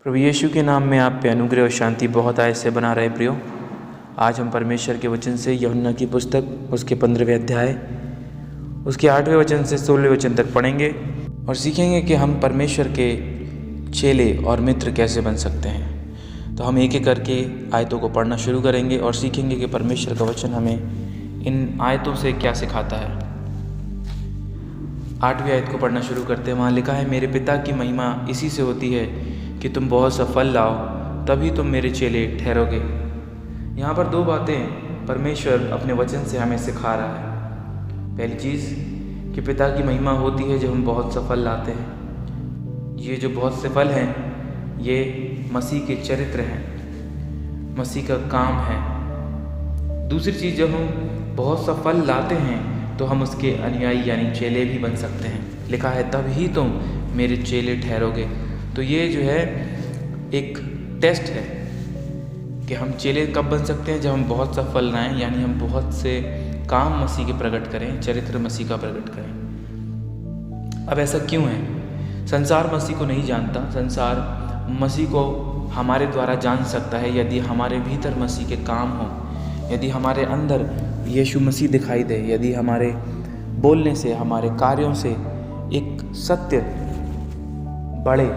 प्रभु यीशु के नाम में आप पे अनुग्रह और शांति बहुत आय से बना रहे प्रियो। आज हम परमेश्वर के वचन से यूहन्ना की पुस्तक उसके 15वें अध्याय उसके 8वें वचन से 16वें वचन तक पढ़ेंगे और सीखेंगे कि हम परमेश्वर के चेले और मित्र कैसे बन सकते हैं। तो हम एक एक करके आयतों को पढ़ना शुरू करेंगे और सीखेंगे कि परमेश्वर का वचन हमें इन आयतों से क्या सिखाता है। 8वीं आयत को पढ़ना शुरू करते हैं। वहाँ लिखा है, मेरे पिता की महिमा इसी से होती है कि तुम बहुत सा फल लाओ, तभी तुम मेरे चेले ठहरोगे। यहाँ पर दो बातें परमेश्वर अपने वचन से हमें सिखा रहा है। पहली चीज़ कि पिता की महिमा होती है जब हम बहुत सा फल लाते हैं। ये जो बहुत से फल हैं ये मसीह के चरित्र हैं, मसीह का काम है। दूसरी चीज़, जब हम बहुत सा फल लाते हैं तो हम उसके अनुयायी यानी चेले भी बन सकते हैं। लिखा है, तभी तुम मेरे चेले ठहरोगे। तो ये जो है एक टेस्ट है कि हम चेले कब बन सकते हैं, जब हम बहुत सा फल लाएं, यानी हम बहुत से काम मसीह के प्रकट करें, चरित्र मसीह का प्रकट करें। अब ऐसा क्यों है? संसार मसीह को नहीं जानता। संसार मसीह को हमारे द्वारा जान सकता है यदि हमारे भीतर मसीह के काम हों, यदि हमारे अंदर यीशु मसीह दिखाई दे, यदि हमारे बोलने से, हमारे कार्यों से एक सत्य बड़े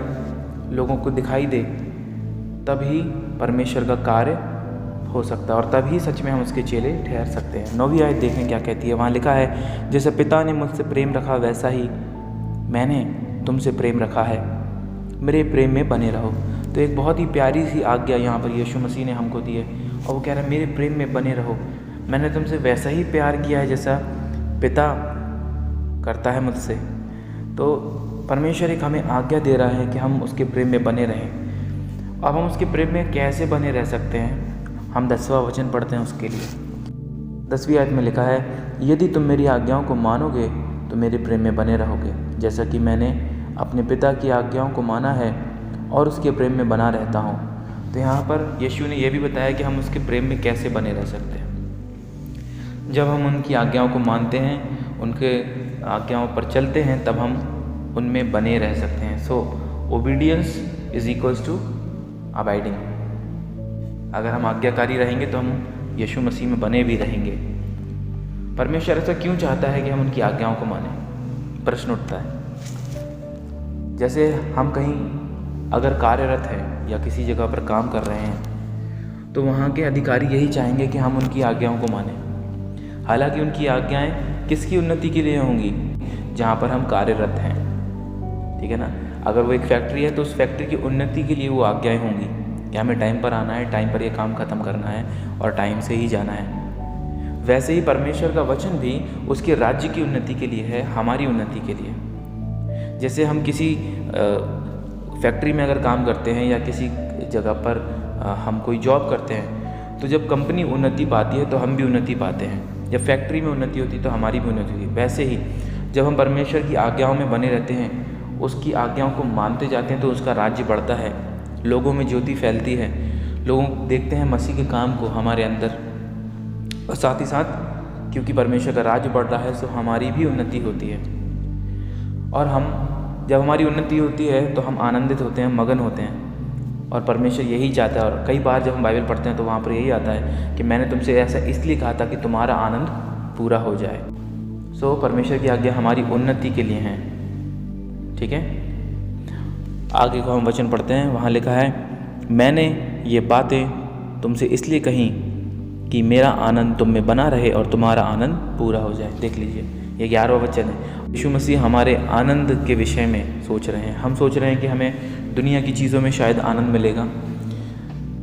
लोगों को दिखाई दे, तभी परमेश्वर का कार्य हो सकता है और तभी सच में हम उसके चेले ठहर सकते हैं। 9वीं आयत देखें क्या कहती है। वहाँ लिखा है, जैसे पिता ने मुझसे प्रेम रखा वैसा ही मैंने तुमसे प्रेम रखा है, मेरे प्रेम में बने रहो। तो एक बहुत ही प्यारी सी आज्ञा यहाँ पर यीशु मसीह ने हमको दी है और वो कह रहा है, मेरे प्रेम में बने रहो। मैंने तुमसे वैसा ही प्यार किया है जैसा पिता करता है मुझसे। तो परमेश्वर एक हमें आज्ञा दे रहा है कि हम उसके प्रेम में बने रहें। अब हम उसके प्रेम में कैसे बने रह सकते हैं? हम 10वां वचन पढ़ते हैं उसके लिए। 10वीं आयत में लिखा है, यदि तुम मेरी आज्ञाओं को मानोगे तो मेरे प्रेम में बने रहोगे, जैसा कि मैंने अपने पिता की आज्ञाओं को माना है और उसके प्रेम में बना रहता हूँ। तो यहाँ पर यीशु ने यह भी बताया कि हम उसके प्रेम में कैसे बने रह सकते हैं। जब हम उनकी आज्ञाओं को मानते हैं, उनके आज्ञाओं पर चलते हैं, तब हम उनमें बने रह सकते हैं। So obedience is equals to abiding. अगर हम आज्ञाकारी रहेंगे तो हम यीशु मसीह में बने भी रहेंगे। परमेश्वर ऐसा क्यों चाहता है कि हम उनकी आज्ञाओं को मानें? प्रश्न उठता है। जैसे हम कहीं अगर कार्यरत हैं या किसी जगह पर काम कर रहे हैं तो वहाँ के अधिकारी यही चाहेंगे कि हम उनकी आज्ञाओं को मानें। हालांकि उनकी आज्ञाएं किसकी उन्नति के लिए होंगी? जहाँ पर हम कार्यरत हैं, ठीक है ना। अगर वो एक फैक्ट्री है तो उस फैक्ट्री की उन्नति के लिए वो आज्ञाएं होंगी कि हमें टाइम पर आना है, टाइम पर ये काम ख़त्म करना है और टाइम से ही जाना है। वैसे ही परमेश्वर का वचन भी उसके राज्य की उन्नति के लिए है, हमारी उन्नति के लिए। जैसे हम किसी फैक्ट्री में अगर काम करते हैं या किसी जगह पर हम कोई जॉब करते हैं, तो जब कंपनी उन्नति पाती है तो हम भी उन्नति पाते हैं। जब फैक्ट्री में उन्नति होती है तो हमारी भी उन्नति होती है। वैसे ही जब हम परमेश्वर की आज्ञाओं में बने रहते हैं, उसकी आज्ञाओं को मानते जाते हैं, तो उसका राज्य बढ़ता है, लोगों में ज्योति फैलती है, लोग देखते हैं मसीह के काम को हमारे अंदर। और साथ ही साथ क्योंकि परमेश्वर का राज्य बढ़ रहा है तो हमारी भी उन्नति होती है। और जब हमारी उन्नति होती है तो हम आनंदित होते हैं, मगन होते हैं। और परमेश्वर यही चाहता है। और कई बार जब हम बाइबल पढ़ते हैं तो वहाँ पर यही आता है कि मैंने तुमसे ऐसा इसलिए कहा था कि तुम्हारा आनंद पूरा हो जाए। सो परमेश्वर की आज्ञा हमारी उन्नति के लिए हैं, ठीक है। आगे को हम वचन पढ़ते हैं। वहाँ लिखा है, मैंने ये बातें तुमसे इसलिए कहीं कि मेरा आनंद तुम में बना रहे और तुम्हारा आनंद पूरा हो जाए। देख लीजिए, ये 11वां वचन है। यीशु मसीह हमारे आनंद के विषय में सोच रहे हैं। हम सोच रहे हैं कि हमें दुनिया की चीज़ों में शायद आनंद मिलेगा।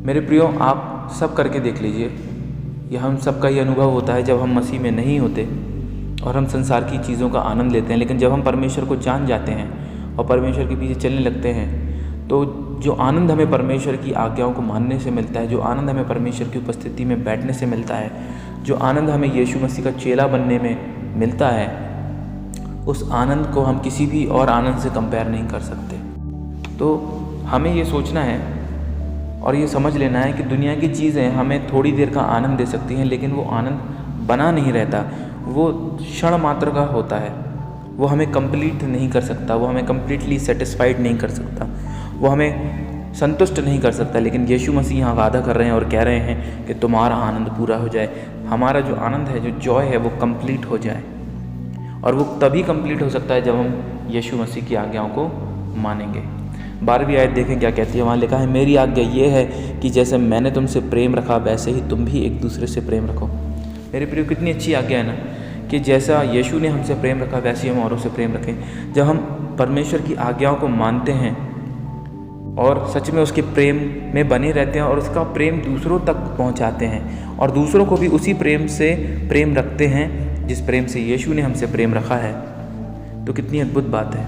मेरे प्रियो, आप सब करके देख लीजिए, यह हम सबका ये अनुभव होता है जब हम मसीह में नहीं होते और हम संसार की चीज़ों का आनंद लेते हैं। लेकिन जब हम परमेश्वर को जान जाते हैं और परमेश्वर के पीछे चलने लगते हैं, तो जो आनंद हमें परमेश्वर की आज्ञाओं को मानने से मिलता है, जो आनंद हमें परमेश्वर की उपस्थिति में बैठने से मिलता है, जो आनंद हमें यीशु मसीह का चेला बनने में मिलता है, उस आनंद को हम किसी भी और आनंद से कंपेयर नहीं कर सकते। तो हमें ये सोचना है और ये समझ लेना है कि दुनिया की चीज़ें हमें थोड़ी देर का आनंद दे सकती हैं, लेकिन वो आनंद बना नहीं रहता, वो क्षण मात्र का होता है। वो हमें कंप्लीट नहीं कर सकता, वो हमें कम्प्लीटली सेटिस्फाइड नहीं कर सकता, वो हमें संतुष्ट नहीं कर सकता, लेकिन यीशु मसीह यहाँ वादा कर रहे हैं और कह रहे हैं कि तुम्हारा आनंद पूरा हो जाए, हमारा जो आनंद है, जो जॉय है, वो कंप्लीट हो जाए। और वो तभी कंप्लीट हो सकता है जब हम यीशु मसीह की आज्ञाओं को मानेंगे। 12वीं आयत देखें क्या कहती है। वहाँ लिखा है, मेरी आज्ञा ये है कि जैसे मैंने तुमसे प्रेम रखा वैसे ही तुम भी एक दूसरे से प्रेम रखो। मेरे प्रिय, कितनी अच्छी आज्ञा है ना, कि जैसा यीशु ने हमसे प्रेम रखा वैसे ही हम औरों से प्रेम रखें। जब हम परमेश्वर की आज्ञाओं को मानते हैं और सच में उसके प्रेम में बने रहते हैं और उसका प्रेम दूसरों तक पहुंचाते हैं और दूसरों को भी उसी प्रेम से प्रेम रखते हैं जिस प्रेम से यीशु ने हमसे प्रेम रखा है, तो कितनी अद्भुत बात है।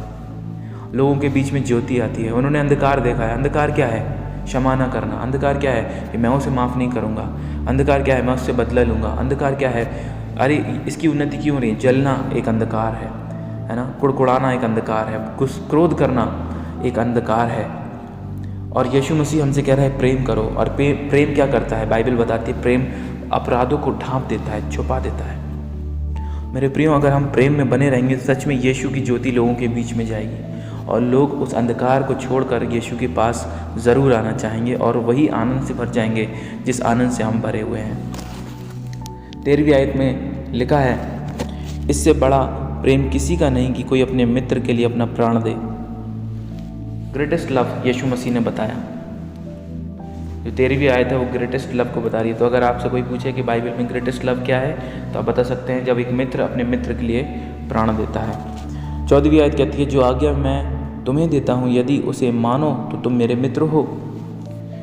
लोगों के बीच में ज्योति आती है। उन्होंने अंधकार देखा है। अंधकार क्या है? क्षमा ना करना। अंधकार क्या है? कि मैं उसे माफ़ नहीं करूँगा। अंधकार क्या है? मैं उससे बदला लूँगा। अंधकार क्या है? अरे इसकी उन्नति क्यों हो रही है? जलना एक अंधकार है ना। कुड़कुड़ाना एक अंधकार है। क्रोध करना एक अंधकार है। और यीशु मसीह हमसे कह रहा है प्रेम करो। और प्रेम क्या करता है? बाइबल बताती है प्रेम अपराधों को ढांप देता है, छुपा देता है। मेरे प्रियो, अगर हम प्रेम में बने रहेंगे तो सच में यीशु की ज्योति लोगों के बीच में जाएगी और लोग उस अंधकार को छोड़कर यीशु के पास ज़रूर आना चाहेंगे और वही आनंद से भर जाएंगे जिस आनंद से हम भरे हुए हैं। 13वीं आयत में लिखा है, इससे बड़ा प्रेम किसी का नहीं कि कोई अपने मित्र के लिए अपना प्राण दे। ग्रेटेस्ट लव यीशु मसीह ने बताया। जो 13वीं आयत है वो ग्रेटेस्ट लव को बता रही है। तो अगर आपसे कोई पूछे कि बाइबल में ग्रेटेस्ट लव क्या है, तो आप बता सकते हैं जब एक मित्र अपने मित्र के लिए प्राण देता है। 14वीं आयत कहती है, जो आज्ञा मैं तुम्हें देता हूँ यदि उसे मानो तो तुम मेरे मित्र हो।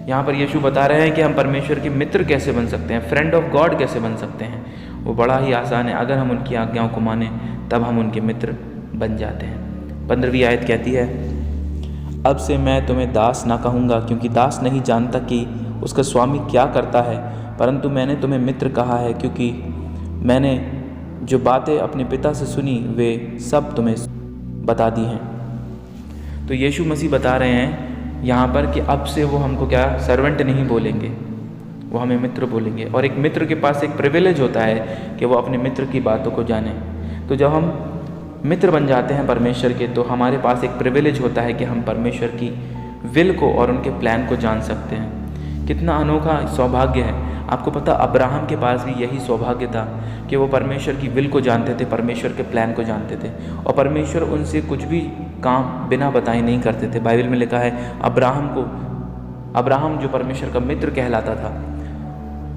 यहाँ पर यीशु बता रहे हैं कि हम परमेश्वर के मित्र कैसे बन सकते हैं, फ्रेंड ऑफ गॉड कैसे बन सकते हैं। वो बड़ा ही आसान है। अगर हम उनकी आज्ञाओं को माने तब हम उनके मित्र बन जाते हैं। 15वीं आयत कहती है, अब से मैं तुम्हें दास ना कहूँगा, क्योंकि दास नहीं जानता कि उसका स्वामी क्या करता है, परंतु मैंने तुम्हें मित्र कहा है, क्योंकि मैंने जो बातें अपने पिता से सुनी वे सब तुम्हें बता दी हैं। तो यीशु मसीह बता रहे हैं यहाँ पर कि अब से वो हमको क्या सर्वेंट नहीं बोलेंगे, वो हमें मित्र बोलेंगे। और एक मित्र के पास एक प्रिविलेज होता है कि वो अपने मित्र की बातों को जाने। तो जब हम मित्र बन जाते हैं परमेश्वर के, तो हमारे पास एक प्रिविलेज होता है कि हम परमेश्वर की विल को और उनके प्लान को जान सकते हैं। कितना अनोखा सौभाग्य है। आपको पता, अब्राहम के पास भी यही सौभाग्य था कि वो परमेश्वर की विल को जानते थे, परमेश्वर के प्लान को जानते थे और परमेश्वर उनसे कुछ भी काम बिना बताए नहीं करते थे। बाइबल में लिखा है अब्राहम जो परमेश्वर का मित्र कहलाता था,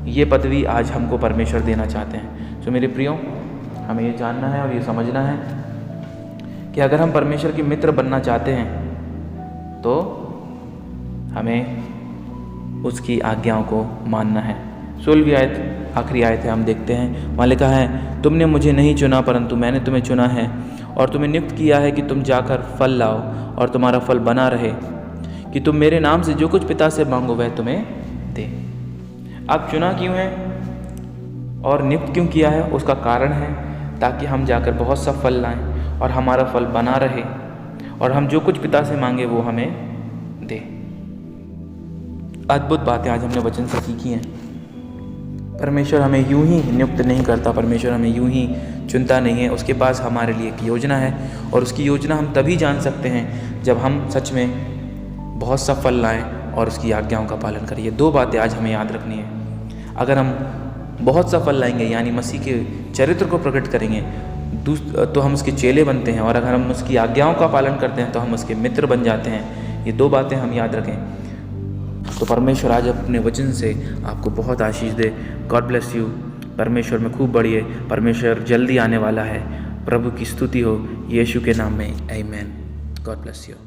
ये पदवी आज हमको परमेश्वर देना चाहते हैं। तो मेरे प्रियो, हमें ये जानना है और ये समझना है कि अगर हम परमेश्वर के मित्र बनना चाहते हैं तो हमें उसकी आज्ञाओं को मानना है। 16वीं आयत आखिरी आयत है, हम देखते हैं। वहाँ लिखा है, तुमने मुझे नहीं चुना परंतु मैंने तुम्हें चुना है और तुम्हें नियुक्त किया है कि तुम जाकर फल लाओ और तुम्हारा फल बना रहे, कि तुम मेरे नाम से जो कुछ पिता से मांगो वह तुम्हें दे। अब चुना क्यों है और नियुक्त क्यों किया है? उसका कारण है ताकि हम जाकर बहुत सा फल लाएं और हमारा फल बना रहे और हम जो कुछ पिता से मांगे वो हमें दे। अद्भुत बातें आज हमने वचन से सीखी हैं। परमेश्वर हमें यूं ही नियुक्त नहीं करता, परमेश्वर हमें यूं ही चुनता नहीं है। उसके पास हमारे लिए एक योजना है और उसकी योजना हम तभी जान सकते हैं जब हम सच में बहुत सा फल लाएं और उसकी आज्ञाओं का पालन करें। ये 2 बातें आज हमें याद रखनी है। अगर हम बहुत सा फल लाएंगे यानी मसीह के चरित्र को प्रकट करेंगे तो हम उसके चेले बनते हैं, और अगर हम उसकी आज्ञाओं का पालन करते हैं तो हम उसके मित्र बन जाते हैं। ये 2 बातें हम याद रखें। तो परमेश्वर आज अपने वचन से आपको बहुत आशीष दे। God bless you. परमेश्वर में खूब बढ़िए। परमेश्वर जल्दी आने वाला है। प्रभु की स्तुति हो यीशु के नाम में। आमीन। God bless you.